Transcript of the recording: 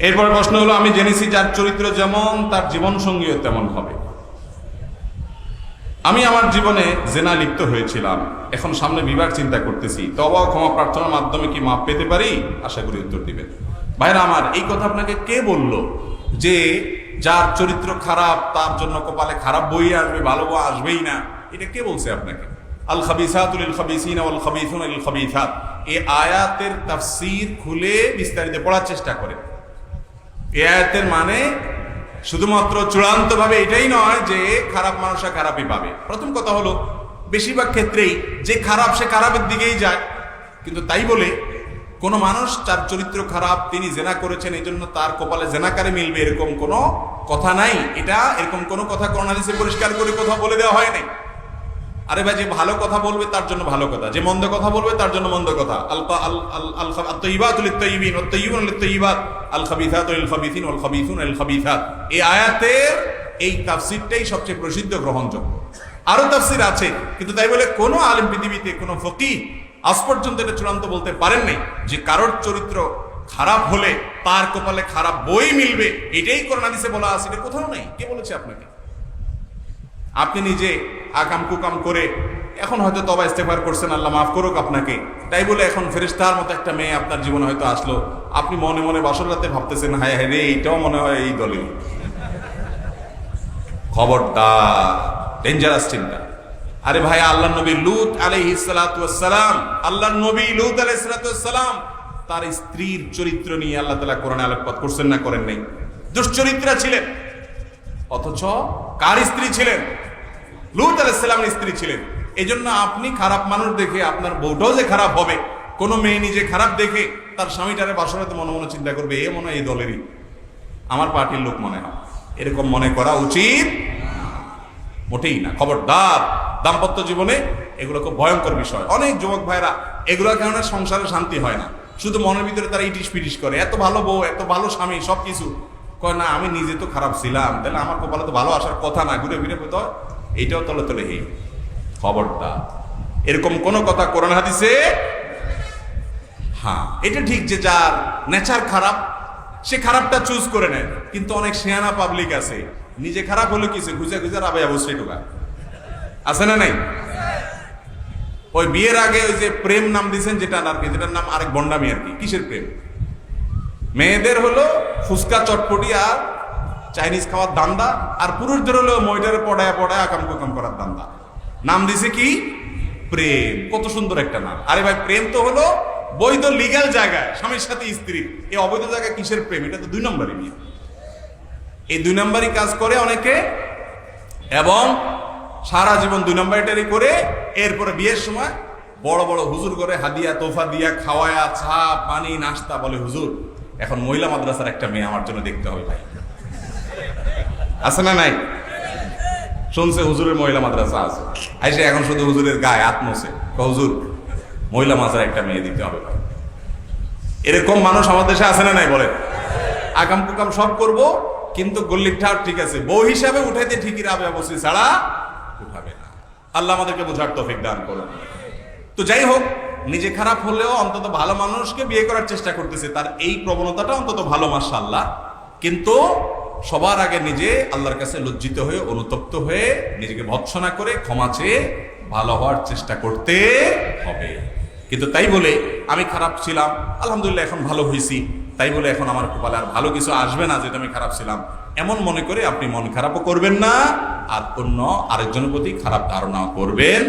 এরপর প্রশ্ন হলো, আমি জেনেছি যার চরিত্র যেমন তার জীবন সঙ্গীও তেমন হবে। আমি আমার জীবনে জেনা লিপ্ত হয়েছিলাম, এখন সামনে বিবাহ চিন্তা করতেছি, তওবা ও ক্ষমা প্রার্থনার মাধ্যমে কি মাপ পেতে পারি? আশা করি উত্তর দিবেন। ভাইরা আমার, এই কথা আপনাকে কে বলল যে যার চরিত্র খারাপ তার জন্য কপালে খারাপ বই আসবে, ভালো বই আসবেই না? এটা কে বলছে আপনাকে? আল খাবিসাতু লিল খাবিসিনা ওয়াল খাবিসুনা লিল খাবিসাত, এই আয়াতের তাফসীর খুলে বিস্তারিত পড়ার চেষ্টা করেন। এই আয়াতের মানে শুধুমাত্র চূড়ান্তভাবে এটাই নয় যে খারাপ মানুষরা খারাপই পাবে। প্রথম কথা হলো, বেশিরভাগ ক্ষেত্রেই যে খারাপ সে খারাপের দিকেই যায়, কিন্তু তাই বলে কোনো মানুষ তার চরিত্র খারাপ, তিনি জেনা করেছেন এই জন্য তার কপালে জেনাকারে মিলবে এরকম কোনো কথা নাই। এটা এরকম কোনো কথা কোরআন হাদিসে পরিষ্কার করে কথা বলে দেওয়া হয় নাই। আরে ভাই, যে ভালো কথা বলবে তার জন্য ভালো কথা, যে মন্দ কথা বলবে তার জন্য মন্দ কথা। এই আয়াতের এই তাফসীরটাই সবচেয়ে প্রসিদ্ধ, গ্রহণযোগ্য। আরো তাফসীর আছে, কিন্তু তাই বলে কোনো আলেম পৃথিবীতে, কোনো ফকিহ আজ পর্যন্ত এটা চূড়ান্ত বলতে পারেন নাই যে কারোর চরিত্র খারাপ হলে তার কপালে খারাপ বই মিলবে। এটাই কোরআন হাদিসে বলা আছে, এটা কোথাও নেই। কে বলেছে আপনাকে? আপনি নিজে আকাম কুকাম করে এখন হয়তো তওবা ইস্তেগফার করছেন, আল্লাহ মাফ করুক আপনাকে, তাই বলে এখন ফেরেশতার মতো একটা মেয়ে আপনার জীবনে হয়তো আসলো, আপনি মনে মনে বাসর রাতে ভাবতেছেন, হায় হায় রে, এইটাও মনে হয় এই দলিল। খবরদার, ডেঞ্জারাস চিন্তা। আরে ভাই, আল্লাহর নবী লূত আলাইহিস সালাতু ওয়াস সালাম, আল্লাহর নবী লূত আলাইহিস সালাতু ওয়াস সালাম, তার স্ত্রীর চরিত্র নিয়ে আল্লাহ তাআলা কোরআনে আলোকপাত করছেন না করেন নাই? দুশ্চরিত্রা ছিলেন, অথচ কার স্ত্রী ছিলেন? লূত আলাইহিস সালামের স্ত্রী ছিলেন। এই জন্য আপনি খারাপ মানুষ দেখে আপনার বউটাও যে খারাপ হবে, কোনো মেয়ে নিজে খারাপ দেখে তার স্বামীটারে বাসরাতে মনে মনে চিন্তা করবে, এ মনে হয় এই দলেরই, আমার পার্টির লোক মনে হয়, এরকম মনে করা উচিত মোটেই না। খবরদার, দাম্পত্য জীবনে এগুলো খুব ভয়ঙ্কর বিষয়। অনেক যুবক ভাইরা এগুলোর কারণে সংসারে শান্তি হয় না, শুধু মনের ভিতরে তারা ইটিস পিটিস করে, এত ভালো বউ, এত ভালো স্বামী, সবকিছু কয় না, আমি নিজে তো খারাপ ছিলাম, তাহলে আমার কপালে তো ভালো আসার কথা না, ঘুরে ফিরে পেত এইটাও তলে তলে হে। খবরদার, এরকম কোন কথা কোরআন হাদিসে, হ্যাঁ এটা ঠিক যে যার নেচার খারাপ সে খারাপটা চুজ করে নেয়, কিন্তু অনেক শেয়ানা পাবলিক আছে, নিজে খারাপ হলো কিছু খুঁজে খুঁজে রাবে অবশ্যই ঢোকা আছে না নাই? ওই বিয়ের আগে ওই যে প্রেম নাম দিয়েছেন যেটা আর কি, যেটার নাম আরেক বন্ডামি আর কি। কিসের প্রেম? মেয়েদের হলো ফুচকা চটপটি আর চাইনিজ খাওয়ার দান্দা, আর পুরুষদের হলো ময়দারে পড়ায় পড়ায় আকাম কুকাম করার দান্দা। নাম দিছে কি? প্রেম। কত সুন্দর একটা নাম। আরে ভাই, প্রেম তো হলো বৈধ লিগ্যাল জায়গায় স্বামীর সাথে স্ত্রীর, এই অবৈধ জায়গায় কিসের প্রেম? এটা তো 2 নম্বরই বিয়ে। এই 2 নম্বরই কাজ করে অনেকে, এবং সারা জীবন 2 নম্বরটারই করে। এরপরে বিয়ের সময় বড় বড় হুজুর করে হাদিয়া তোফা দিয়া খাওয়ায়া, চা পানি নাস্তা, বলে হুজুর এখন মহিলা মাদ্রাসার একটা মেয়ে আমার জন্য দেখতে হবে। ভাই আছে না নাই? শুনছে হুজুরের মহিলা মাদ্রাসা আছে, আইসে এখন শুধু হুজুরের গায়ে আত্মসে, হুজুর মহিলা মাদ্রাসার একটা মেয়ে দিতে হবে। এরকম মানুষ আমাদের দেশে আছে না নাই? বলে আকাম কুকাম সব করব, কিন্তু গল্লির ঠাপ ঠিক আছে, বউ হিসাবে উঠাইতে ঠিকই রাবে অবশ্যই, ছাড়া উঠাবে না। আল্লাহ আমাদেরকে বোঝার তৌফিক দান করুন। তো যাই হোক, নিজে খারাপ হলেও অন্তত ভালো মানুষকে বিয়ে করার চেষ্টা করতেছে, তার এই প্রবণতাটা অন্তত ভালো, মাশাআল্লাহ। কিন্তু সবার আগে নিজে আল্লাহর কাছে লজ্জিত হয়ে, অনুতপ্ত হয়ে, নিজেকে ভৎসনা করে ক্ষমা চেয়ে ভালো হওয়ার চেষ্টা করতে হবে। কিন্তু তাই বলে আমি খারাপ ছিলাম, আলহামদুলিল্লাহ এখন ভালো হয়েছি, তাই বলে এখন আমার কপালে আর ভালো কিছু আসবে না যেটা আমি খারাপ ছিলাম, এমন মনে করে আপনি মন খারাপও করবেন না, আর অন্য আরেকজনের প্রতি খারাপ ধারণাও করবেন